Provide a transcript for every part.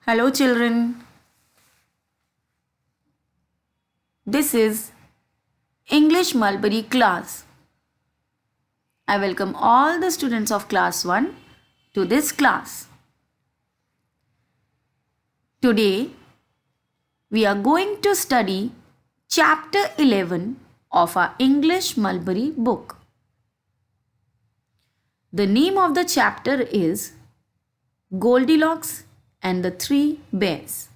Hello, children. This is English Mulberry class. I welcome all the students of class 1 to this class. Today, we are going to study chapter 11 of our English Mulberry book. The name of the chapter is Goldilocks and the Three Bears.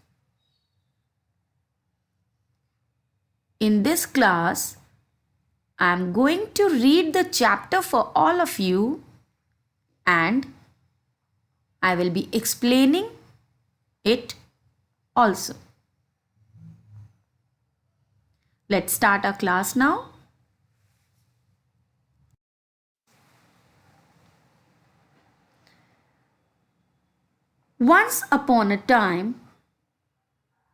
In this class, I am going to read the chapter for all of you and I will be explaining it also. Let's start our class now. Once upon a time,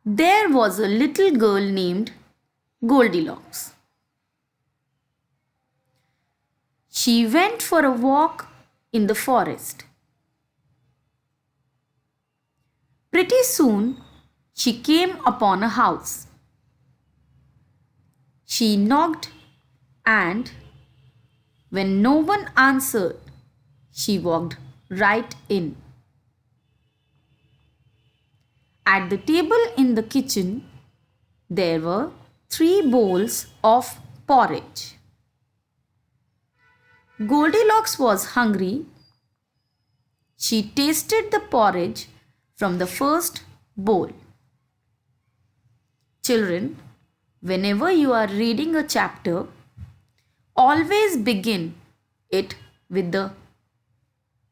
there was a little girl named Goldilocks. She went for a walk in the forest. Pretty soon, she came upon a house. She knocked, and when no one answered, she walked right in. At the table in the kitchen, there were 3 bowls of porridge. Goldilocks was hungry. She tasted the porridge from the first bowl. Children, whenever you are reading a chapter, always begin it with the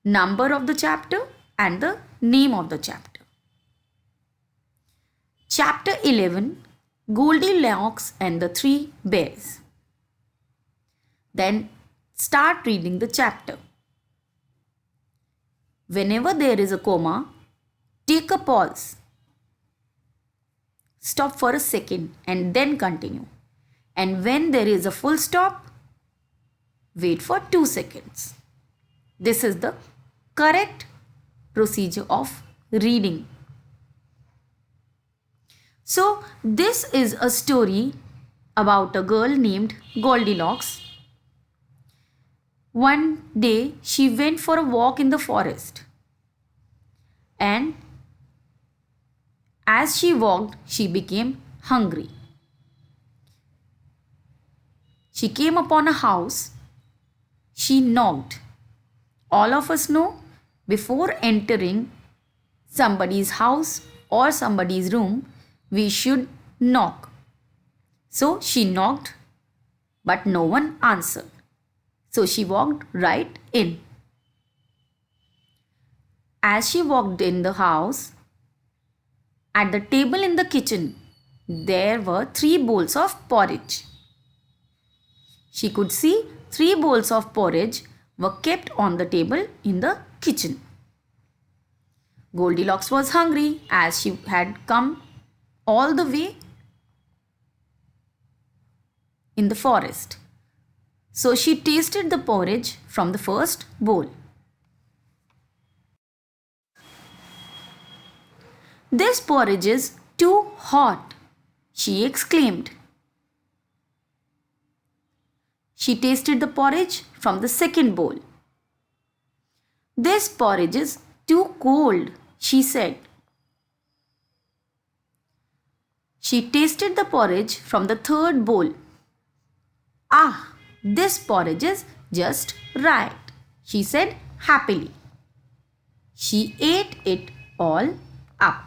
number of the chapter and the name of the chapter. Chapter 11, Goldilocks and the Three Bears. Then start reading the chapter. Whenever there is a comma, take a pause. Stop for a second and then continue. And when there is a full stop, wait for 2 seconds. This is the correct procedure of reading. So, this is a story about a girl named Goldilocks. One day, she went for a walk in the forest. And as she walked, she became hungry. She came upon a house. She knocked. All of us know, before entering somebody's house or somebody's room, we should knock. So she knocked, but no one answered. So she walked right in. As she walked in the house, at the table in the kitchen, there were 3 bowls of porridge. She could see 3 bowls of porridge were kept on the table in the kitchen. Goldilocks was hungry as she had come all the way in the forest. So she tasted the porridge from the first bowl. This porridge is too hot, she exclaimed. She tasted the porridge from the second bowl. This porridge is too cold, she said. She tasted the porridge from the third bowl. Ah, this porridge is just right, she said happily. She ate it all up.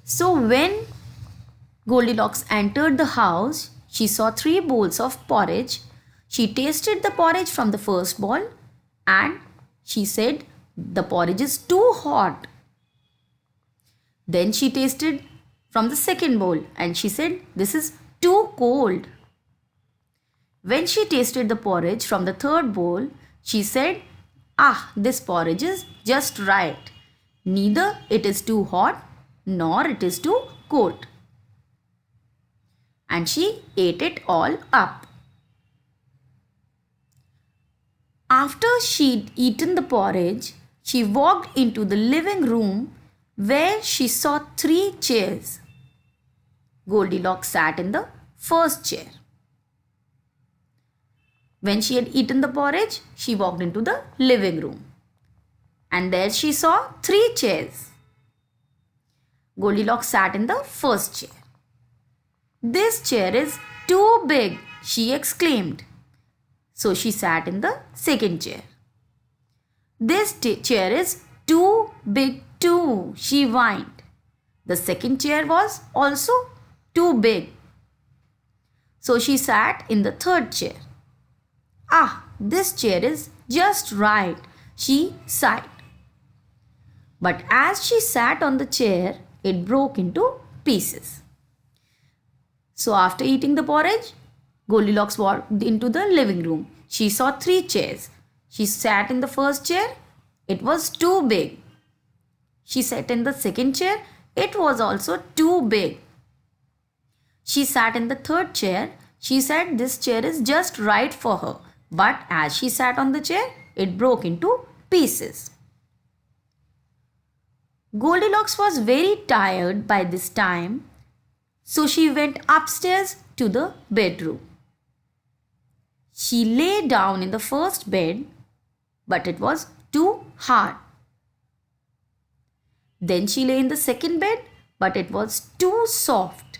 So when Goldilocks entered the house, she saw 3 bowls of porridge. She tasted the porridge from the first bowl and she said the porridge is too hot. Then she tasted from the second bowl and she said this is too cold. When she tasted the porridge from the third bowl, she said, ah, this porridge is just right. Neither it is too hot nor it is too cold. And she ate it all up. After she'd eaten the porridge, she walked into the living room where she saw 3 chairs. Goldilocks sat in the first chair. When she had eaten the porridge, she walked into the living room. And there she saw 3 chairs. Goldilocks sat in the first chair. "This chair is too big," she exclaimed. So she sat in the second chair. "This chair is too big too," she whined. The second chair was also too big. So she sat in the third chair. "Ah, this chair is just right," she sighed. But as she sat on the chair, it broke into pieces. So after eating the porridge, Goldilocks walked into the living room. She saw 3 chairs. She sat in the first chair. It was too big. She sat in the second chair. It was also too big. She sat in the third chair. She said this chair is just right for her. But as she sat on the chair, it broke into pieces. Goldilocks was very tired by this time, so she went upstairs to the bedroom. She lay down in the first bed, but it was too hard. Then she lay in the second bed, but it was too soft.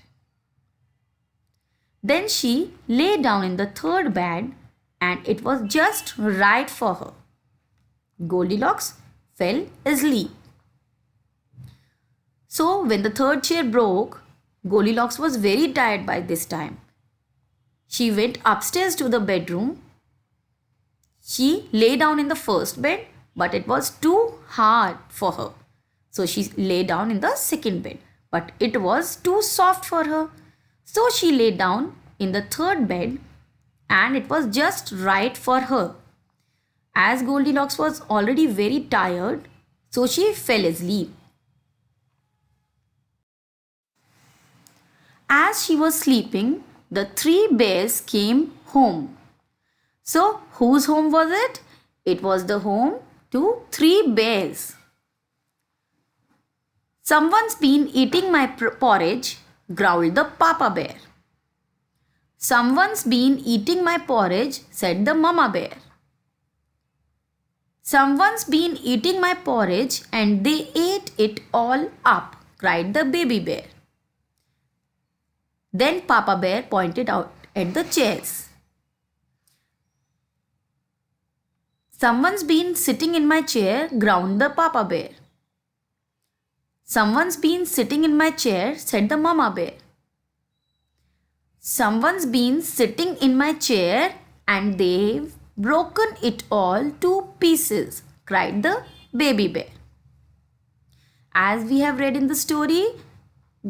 Then she lay down in the third bed, and it was just right for her. Goldilocks fell asleep. So when the third chair broke, Goldilocks was very tired by this time. She went upstairs to the bedroom. She lay down in the first bed, but it was too hard for her. So she lay down in the second bed, but it was too soft for her. So she lay down in the third bed, and it was just right for her. As Goldilocks was already very tired, so she fell asleep. As she was sleeping, the 3 bears came home. So whose home was it? It was the home to 3 bears. "Someone's been eating my porridge," growled the papa bear. "Someone's been eating my porridge," said the mama bear. "Someone's been eating my porridge and they ate it all up," cried the baby bear. Then Papa Bear pointed out at the chairs. "Someone's been sitting in my chair," groaned the Papa Bear. "Someone's been sitting in my chair," said the Mama Bear. "Someone's been sitting in my chair and they've broken it all to pieces," cried the baby bear. As we have read in the story,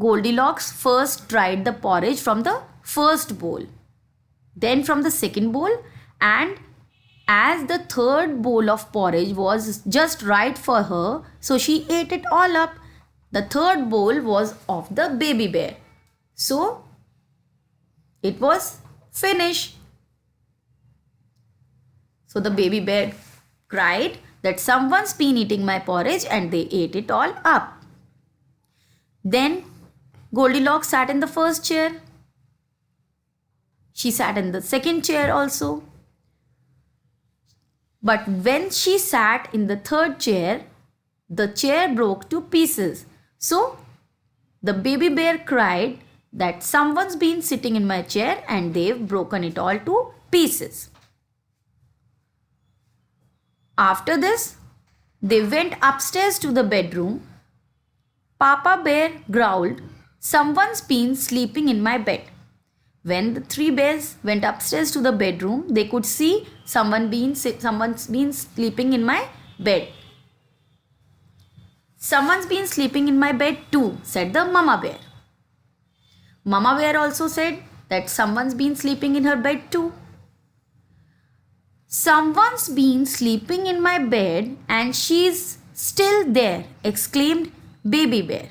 Goldilocks first tried the porridge from the first bowl, then from the second bowl, and as the third bowl of porridge was just right for her, so she ate it all up. The third bowl was of the baby bear, so it was finished. So the baby bear cried that someone's been eating my porridge and they ate it all up. Then Goldilocks sat in the first chair. She sat in the second chair also. But when she sat in the third chair, the chair broke to pieces. So the baby bear cried that someone's been sitting in my chair and they've broken it all to pieces. After this, they went upstairs to the bedroom. Papa Bear growled, "Someone's been sleeping in my bed." When the 3 bears went upstairs to the bedroom, they could see someone's been sleeping in my bed. "Someone's been sleeping in my bed too," said the Mama Bear. Mama Bear also said that someone's been sleeping in her bed too. "Someone's been sleeping in my bed and she's still there," exclaimed Baby Bear.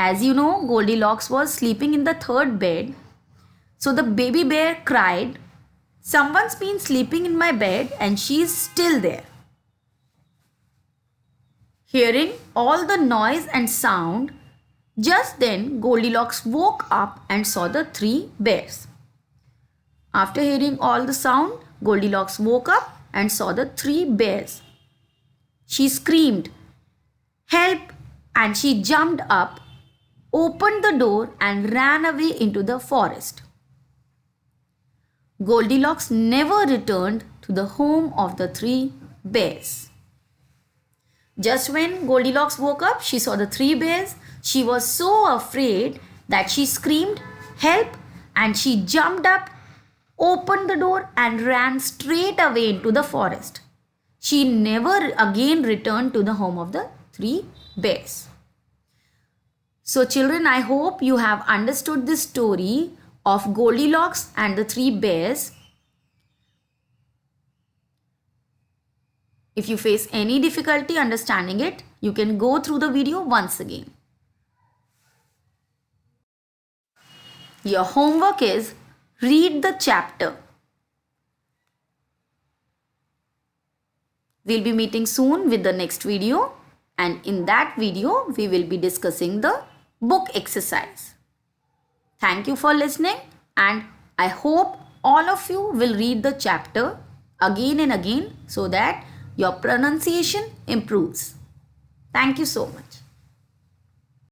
As you know, Goldilocks was sleeping in the third bed. So the baby bear cried, "Someone's been sleeping in my bed and she's still there." Hearing all the noise and sound, just then Goldilocks woke up and saw the three bears. After hearing all the sound, Goldilocks woke up and saw the three bears. She screamed, "Help!" and she jumped up, opened the door and ran away into the forest. Goldilocks never returned to the home of the three bears. Just when Goldilocks woke up, she saw the three bears. She was so afraid that she screamed, "Help!" and she jumped up, opened the door and ran straight away into the forest. She never again returned to the home of the three bears. So children, I hope you have understood this story of Goldilocks and the three bears. If you face any difficulty understanding it, you can go through the video once again. Your homework is read the chapter. We'll be meeting soon with the next video, and in that video we will be discussing the book exercise. Thank you for listening, and I hope all of you will read the chapter again and again so that your pronunciation improves. Thank you so much.